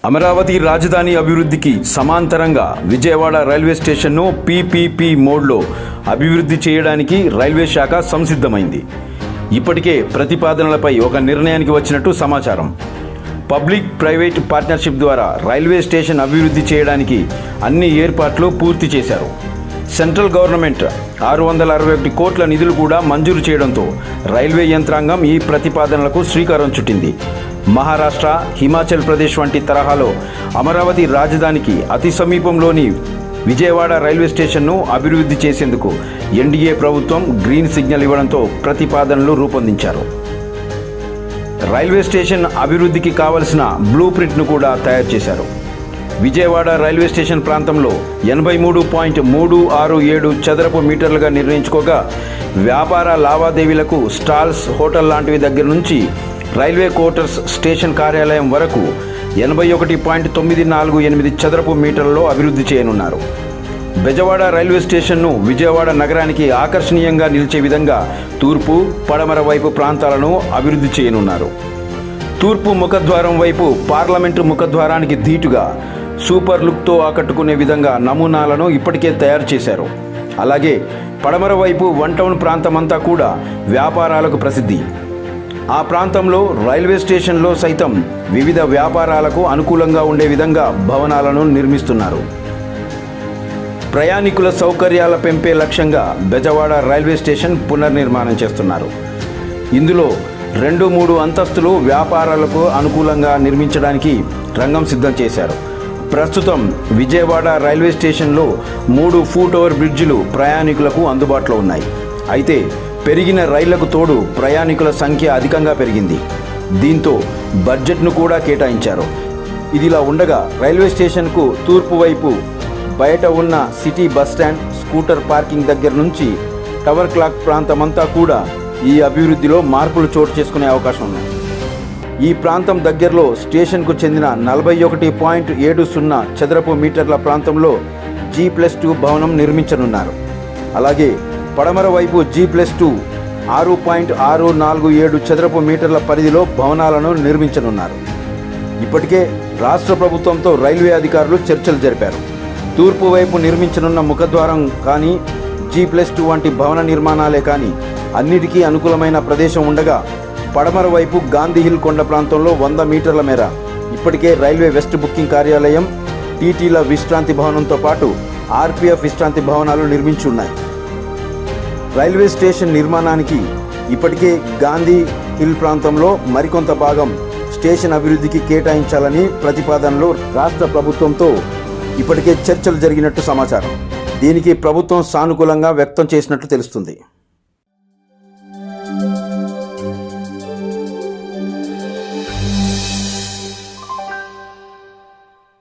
అమరావతి రాజధాని అభివృద్ధికి సమాంతరంగా విజయవాడ రైల్వే స్టేషన్ను పీపీపీ మోడ్లో అభివృద్ధి చేయడానికి రైల్వే శాఖ సంసిద్ధమైంది. ఇప్పటికే ప్రతిపాదనలపై ఒక నిర్ణయానికి వచ్చినట్టు సమాచారం. పబ్లిక్ ప్రైవేట్ పార్ట్నర్షిప్ ద్వారా రైల్వే స్టేషన్ అభివృద్ధి చేయడానికి అన్ని ఏర్పాట్లు పూర్తి చేశారు. సెంట్రల్ గవర్నమెంట్ 661 కోట్ల నిధులు కూడా మంజూరు చేయడంతో రైల్వే యంత్రాంగం ఈ ప్రతిపాదనలకు శ్రీకారం చుట్టింది. మహారాష్ట్ర, హిమాచల్ ప్రదేశ్ వంటి తరహాలో అమరావతి రాజధానికి అతి సమీపంలోని విజయవాడ రైల్వే స్టేషన్ను అభివృద్ధి చేసేందుకు ఎన్డీఏ ప్రభుత్వం గ్రీన్ సిగ్నల్ ఇవ్వడంతో ప్రతిపాదనలు రూపొందించారు. రైల్వే స్టేషన్ అభివృద్ధికి కావలసిన బ్లూ ప్రింట్ను కూడా తయారు చేశారు. విజయవాడ రైల్వే స్టేషన్ ప్రాంతంలో 83.367 చదరపు మీటర్లుగా నిర్ణయించుకోగా, వ్యాపార లావాదేవీలకు స్టాల్స్, హోటల్ లాంటివి దగ్గర నుంచి రైల్వే క్వార్టర్స్, స్టేషన్ కార్యాలయం వరకు 81.948 చదరపు మీటర్లలో అభివృద్ధి చేయనున్నారు. బెజవాడ రైల్వే స్టేషన్ను విజయవాడ నగరానికి ఆకర్షణీయంగా నిలిచే విధంగా తూర్పు, పడమర వైపు ప్రాంతాలను అభివృద్ధి చేయనున్నారు. తూర్పు ముఖద్వారం వైపు పార్లమెంటు ముఖద్వారానికి ధీటుగా సూపర్ లుక్తో ఆకట్టుకునే విధంగా నమూనాలను ఇప్పటికే తయారు చేశారు. అలాగే పడమర వైపు వన్ టౌన్ ప్రాంతమంతా కూడా వ్యాపారాలకు ప్రసిద్ధి. ఆ ప్రాంతంలో రైల్వే స్టేషన్లో సైతం వివిధ వ్యాపారాలకు అనుకూలంగా ఉండే విధంగా భవనాలను నిర్మిస్తున్నారు. ప్రయాణికుల సౌకర్యాల పెంపే లక్ష్యంగా బెజవాడ రైల్వే స్టేషన్ పునర్నిర్మాణం చేస్తున్నారు. ఇందులో 2-3 అంతస్తులు వ్యాపారాలకు అనుకూలంగా నిర్మించడానికి రంగం సిద్ధం చేశారు. ప్రస్తుతం విజయవాడ రైల్వే స్టేషన్లో 3 ఫూట్ ఓవర్ బ్రిడ్జిలు ప్రయాణికులకు అందుబాటులో ఉన్నాయి. అయితే పెరిగిన రైళ్లకు తోడు ప్రయాణికుల సంఖ్య అధికంగా పెరిగింది. దీంతో బడ్జెట్ను కూడా కేటాయించారు. ఇదిలా ఉండగా రైల్వే స్టేషన్కు తూర్పు వైపు బయట ఉన్న సిటీ బస్టాండ్, స్కూటర్ పార్కింగ్ దగ్గర నుంచి టవర్ క్లాక్ ప్రాంతమంతా కూడా ఈ అభివృద్ధిలో మార్పులు చోటు చేసుకునే అవకాశం ఉన్నాయి. ఈ ప్రాంతం దగ్గరలో స్టేషన్కు చెందిన 41.70 చదరపు మీటర్ల ప్రాంతంలో G+2 భవనం నిర్మించనున్నారు. అలాగే పడమర వైపు G+2 6.647 చదరపు మీటర్ల పరిధిలో భవనాలను నిర్మించనున్నారు. ఇప్పటికే రాష్ట్ర ప్రభుత్వంతో రైల్వే అధికారులు చర్చలు జరిపారు. తూర్పు వైపు నిర్మించనున్న ముఖద్వారం కానీ, G+2 వంటి భవన నిర్మాణాలే కానీ అన్నిటికీ అనుకూలమైన ప్రదేశం ఉండగా, పడమర వైపు గాంధీ హిల్ కొండ ప్రాంతంలో 100 మీటర్ల మేర ఇప్పటికే రైల్వే వెస్ట్ బుకింగ్ కార్యాలయం, టీటీల విశ్రాంతి భవనంతో పాటు ఆర్పీఎఫ్ విశ్రాంతి భవనాలు నిర్మించి ఉన్నాయి. రైల్వే స్టేషన్ నిర్మాణానికి ఇప్పటికే గాంధీ హిల్ ప్రాంతంలో మరికొంత భాగం స్టేషన్ అభివృద్ధికి కేటాయించాలని ప్రతిపాదనలో రాష్ట్ర ప్రభుత్వంతో ఇప్పటికే చర్చలు జరిగినట్టు సమాచారం. దీనికి ప్రభుత్వం సానుకూలంగా వ్యక్తం చేసినట్లు తెలుస్తుంది.